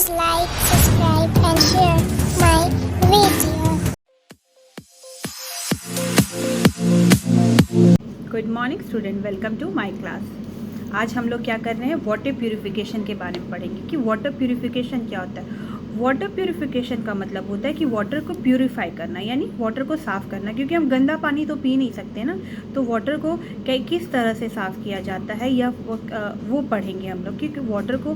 Please like, subscribe and share my video. Good morning student, welcome to my class. आज हम लोग क्या कर रहे हैं, वाटर प्यूरिफिकेशन के बारे में पढ़ेंगे कि वाटर प्यूरिफिकेशन क्या होता है। वाटर प्यूरिफिकेशन का मतलब होता है कि वाटर को प्यूरिफाई करना, यानी वाटर को साफ़ करना, क्योंकि हम गंदा पानी तो पी नहीं सकते ना। तो वाटर को किस तरह से साफ़ किया जाता है या वो पढ़ेंगे हम लोग, क्योंकि वाटर को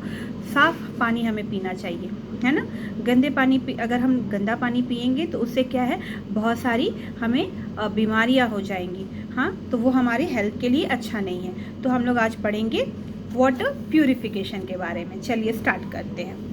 साफ़ पानी हमें पीना चाहिए, है ना। गंदे पानी अगर हम गंदा पानी पिएंगे तो उससे क्या है, बहुत सारी हमें बीमारियां हो जाएंगी। हाँ, तो वो हमारी हेल्थ के लिए अच्छा नहीं है। तो हम लोग आज पढ़ेंगे वाटर प्यूरिफिकेशन के बारे में। चलिए स्टार्ट करते हैं।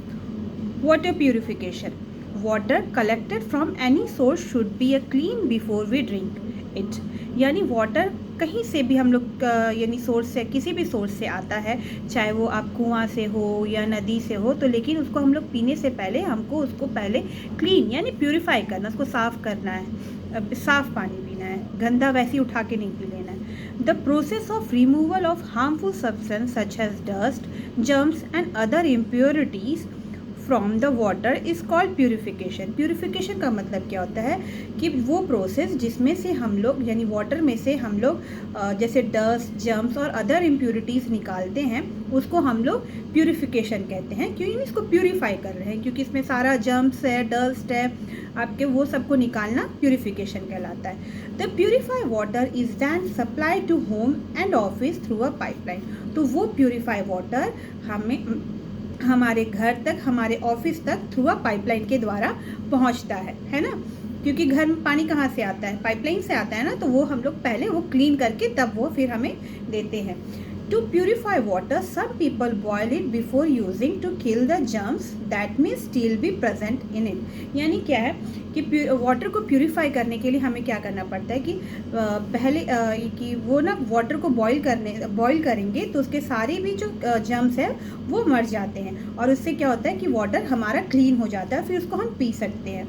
Water purification, water collected from any source should be a clean before we drink it. यानी वाटर कहीं से भी हम लोग यानी सोर्स से, किसी भी सोर्स से आता है, चाहे वो आप कुआं से हो या नदी से हो, तो लेकिन उसको हम लोग पीने से पहले हमको उसको पहले क्लीन यानी प्यूरिफाई करना, उसको साफ़ करना है, साफ़ पानी पीना है, गंदा वैसे ही उठा के नहीं पी लेना है। The process of removal of harmful substance such as dust, germs and other impurities from the water is called purification. Purification का मतलब क्या होता है कि वो प्रोसेस जिसमें से हम लोग यानी वाटर में से हम लोग जैसे डस्ट, जर्म्स और अदर इम्प्योरिटीज़ निकालते हैं, उसको हम लोग प्यूरिफिकेशन कहते हैं। क्योंकि इसको प्यूरिफाई कर रहे हैं, क्योंकि इसमें सारा जर्म्स है, डस्ट है आपके, वो सबको निकालना प्यूरिफिकेशन कहलाता है। The purify water is then supply to home and office through a pipeline. तो वो प्यूरिफाई वाटर हमारे घर तक, हमारे ऑफिस तक थ्रू अ पाइपलाइन के द्वारा पहुंचता है ना। क्योंकि घर में पानी कहाँ से आता है, पाइपलाइन से आता है ना। तो वो हम लोग पहले वो क्लीन करके तब वो फिर हमें देते हैं। To purify water some people boil it before using to kill the germs that may still be present in it. यानी क्या है कि वाटर को प्यूरिफाई करने के लिए हमें क्या करना पड़ता है कि पहले कि वो ना वाटर को बॉईल करेंगे तो उसके सारे भी जो जर्म्स है वो मर जाते हैं, और उससे क्या होता है कि वाटर हमारा क्लीन हो जाता है, फिर उसको हम पी सकते हैं।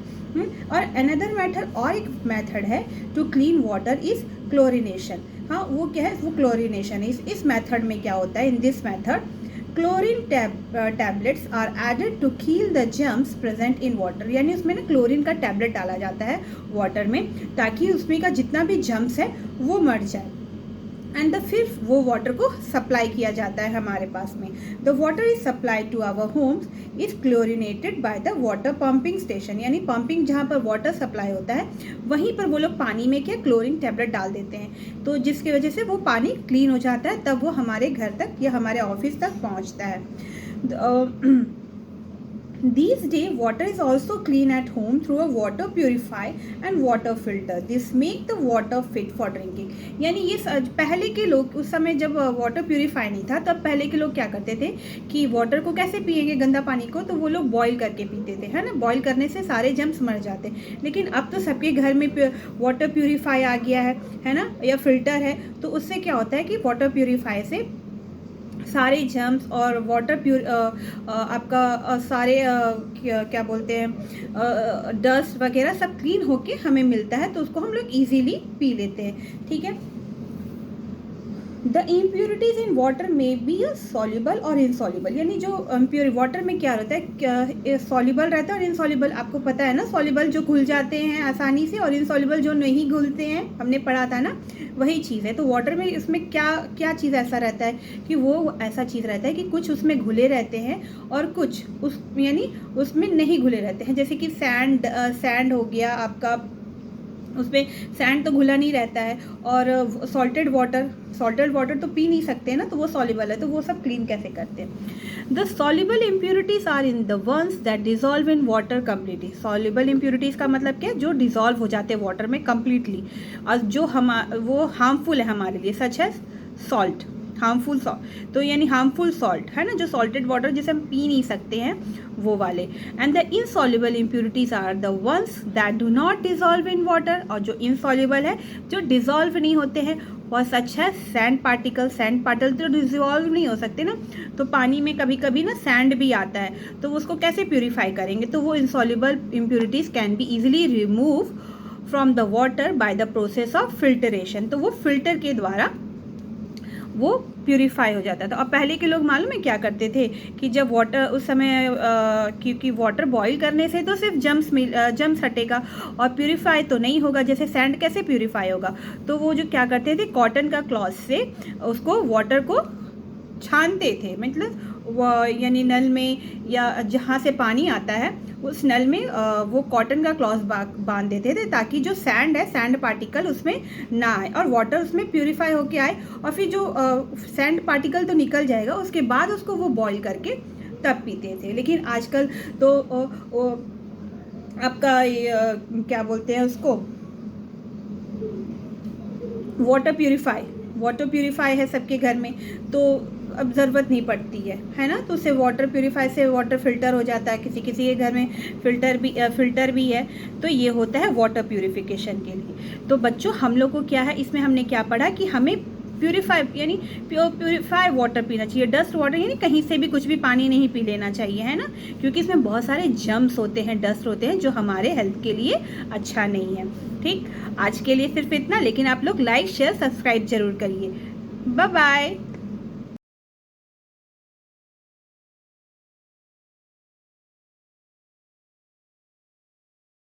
और अनदर मेथड, और एक मेथड है to clean water is chlorination. हाँ, वो क्या है, वो क्लोरिनेशन है। इस मेथड में क्या होता है, in this method chlorine tablets are added to kill the germs present in water. यानी उसमें ना क्लोरीन का टैबलेट डाला जाता है वाटर में, ताकि उसमें का जितना भी जर्म्स है वो मर जाए, एंड फिर वो वाटर को सप्लाई किया जाता है हमारे पास में। The water is supplied to our homes is chlorinated by the water pumping station. यानी पंपिंग जहाँ पर वाटर सप्लाई होता है वहीं पर वो लोग पानी में क्या क्लोरीन टैबलेट डाल देते हैं, तो जिसकी वजह से वो पानी क्लीन हो जाता है, तब वो हमारे घर तक या हमारे ऑफिस तक पहुँचता है। These days, water is also clean at home through a water purifier and water filter. This make the water fit for drinking. यानी ये पहले के लोग, उस समय जब वाटर प्यूरिफाई नहीं था, तब पहले के लोग क्या करते थे कि वाटर को कैसे पिएंगे गंदा पानी को, तो वो लोग बॉईल करके पीते थे, है ना। बॉईल करने से सारे जर्म्स मर जाते। लेकिन अब तो सबके घर में वाटर प्यूरिफाई आ गया है ना, या फिल्टर है। तो उससे क्या होता है कि वाटर प्यूरिफाई से सारे जर्म्स और वाटर आपका सारे क्या बोलते हैं, डस्ट वगैरह सब क्लीन होके हमें मिलता है, तो उसको हम लोग इजीली पी लेते हैं। ठीक है। द इम्प्योरिटीज इन वाटर में बी अ सॉल्युबल और इनसॉल्युबल। यानी जो इम्प्योर वाटर में क्या रहता है, सॉल्युबल रहता है और इनसॉल्युबल। आपको पता है ना, सॉल्युबल जो घुल जाते हैं आसानी से, और इनसॉल्युबल जो नहीं घुलते हैं, हमने पढ़ा था ना, वही चीज़ है। तो वाटर में इसमें क्या चीज़ ऐसा रहता है कि वो ऐसा चीज़ रहता है कि कुछ उसमें घुले रहते हैं और कुछ यानी उसमें नहीं घुले रहते हैं। जैसे कि सैंड हो गया आपका, उसमें सैंड तो घुला नहीं रहता है, और सॉल्टेड वाटर तो पी नहीं सकते ना, तो वो सॉल्युबल है। तो वो सब क्लीन कैसे करते हैं। The soluble impurities are in the ones that dissolve in water completely. Soluble impurities का मतलब क्या है, जो डिजॉल्व हो जाते हैं वाटर में कम्प्लीटली, और जो वो हार्मफुल है हमारे लिए, सच है सॉल्ट, हार्मफुल सॉल्ट, तो यानी हार्मफुल सॉल्ट है ना, जो सॉल्टेड वाटर जिसे हम पी नहीं सकते हैं, वो वाले। And the insoluble impurities are the ones that do not dissolve in water. और जो इनसॉल्युबल है, जो डिजॉल्व नहीं होते हैं, वह सच है सैंड पार्टिकल तो डिजॉल्व नहीं हो सकते ना। तो पानी में कभी कभी ना सैंड भी आता है, तो उसको कैसे प्यूरिफाई करेंगे। तो वो insoluble impurities can be easily remove from the water by the process of filtration. तो वो फिल्टर के द्वारा वो प्यूरिफाई हो जाता था। और पहले के लोग मालूम है क्या करते थे कि जब वाटर उस समय क्योंकि वाटर बॉईल करने से तो सिर्फ जम्स हटेगा और प्यूरिफाई तो नहीं होगा, जैसे सैंड कैसे प्यूरिफाई होगा। तो वो जो क्या करते थे, कॉटन का क्लॉथ से उसको वाटर को छानते थे, मतलब यानी नल में या जहाँ से पानी आता है उस नल में वो कॉटन का क्लॉथ बांध देते थे ताकि जो सैंड है, सैंड पार्टिकल उसमें ना आए और वाटर उसमें प्यूरिफाई होके आए। और फिर जो सैंड पार्टिकल तो निकल जाएगा, उसके बाद उसको वो बॉईल करके तब पीते थे। लेकिन आजकल तो आपका क्या बोलते हैं उसको, वाटर प्यूरिफाई है सबके घर में, तो अब ज़रूरत नहीं पड़ती है ना। तो उससे वाटर प्यूरिफाई से वाटर फिल्टर हो जाता है, किसी किसी के घर में फिल्टर भी है। तो ये होता है वाटर प्यूरिफिकेशन के लिए। तो बच्चों हम लोग को क्या है, इसमें हमने क्या पढ़ा कि हमें प्यूरिफाई वाटर पीना चाहिए। डस्ट वाटर यानी कहीं से भी कुछ भी पानी नहीं पी लेना चाहिए, है ना, क्योंकि इसमें बहुत सारे जर्म्स होते हैं, डस्ट होते हैं जो हमारे हेल्थ के लिए अच्छा नहीं है। ठीक, आज के लिए सिर्फ इतना, लेकिन आप लोग लाइक शेयर सब्सक्राइब जरूर करिए। Bye bye.